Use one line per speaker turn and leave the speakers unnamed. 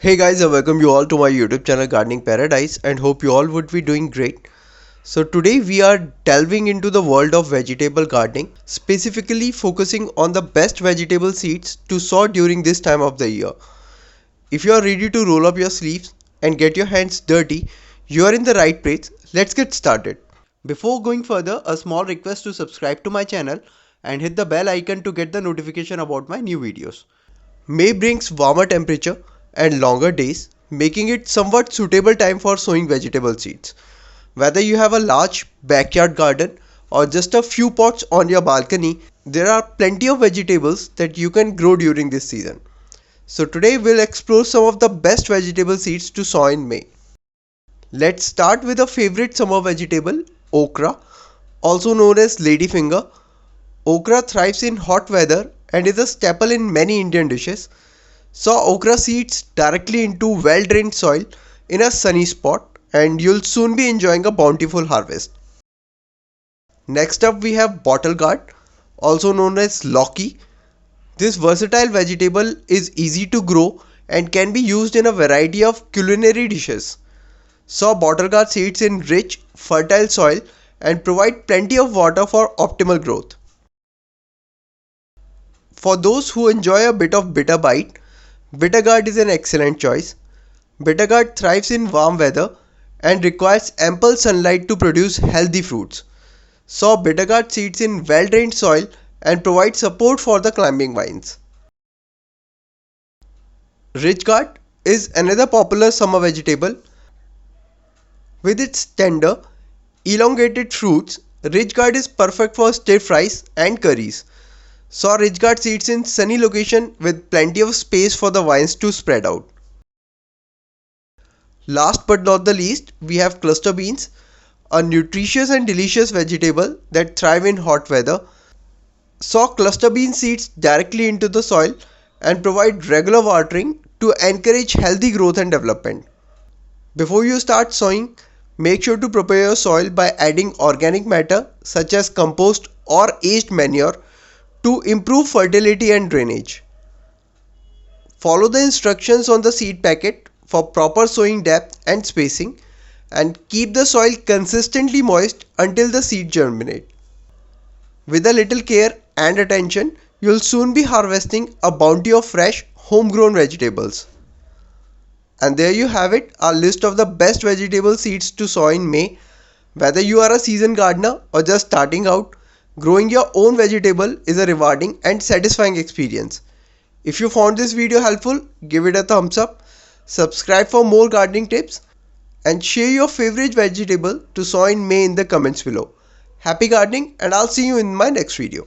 Hey guys, I welcome you all to my YouTube channel Gardening Paradise and hope you all would be doing great. So today we are delving into the world of vegetable gardening, specifically focusing on the best vegetable seeds to sow during this time of the year. If you are ready to roll up your sleeves and get your hands dirty, you are in the right place. Let's get started. Before going further, a small request to subscribe to my channel and hit the bell icon to get the notification about my new videos. May brings warmer temperature and longer days, making it somewhat suitable time for sowing vegetable seeds. Whether you have a large backyard garden or just a few pots on your balcony, there are plenty of vegetables that you can grow during this season. So today we'll explore some of the best vegetable seeds to sow in May. Let's start with a favorite summer vegetable, okra, also known as ladyfinger. Okra thrives in hot weather and is a staple in many Indian dishes. Sow okra seeds directly into well-drained soil in a sunny spot and you'll soon be enjoying a bountiful harvest. Next up we have bottle gourd, also known as lauki. This versatile vegetable is easy to grow and can be used in a variety of culinary dishes. Sow bottle gourd seeds in rich, fertile soil and provide plenty of water for optimal growth. For those who enjoy a bit of bitter bite, bitter gourd is an excellent choice. Bitter gourd thrives in warm weather and requires ample sunlight to produce healthy fruits. Sow bitter gourd seeds in well-drained soil and provide support for the climbing vines. Rich gourd is another popular summer vegetable. With its tender, elongated fruits, rich gourd is perfect for stir fries and curries. Sow rich gourd seeds in sunny location with plenty of space for the vines to spread out. Last but not the least, we have cluster beans, a nutritious and delicious vegetable that thrive in hot weather. Sow cluster bean seeds directly into the soil and provide regular watering to encourage healthy growth and development. Before you start sowing, make sure to prepare your soil by adding organic matter such as compost or aged manure to improve fertility and drainage. Follow the instructions on the seed packet for proper sowing depth and spacing and keep the soil consistently moist until the seed germinate. With a little care and attention, you'll soon be harvesting a bounty of fresh, homegrown vegetables. And there you have it, our list of the best vegetable seeds to sow in May. Whether you are a seasoned gardener or just starting out, growing your own vegetable is a rewarding and satisfying experience. If you found this video helpful, give it a thumbs up, subscribe for more gardening tips, and share your favorite vegetable to sow in May in the comments below. Happy gardening and I'll see you in my next video.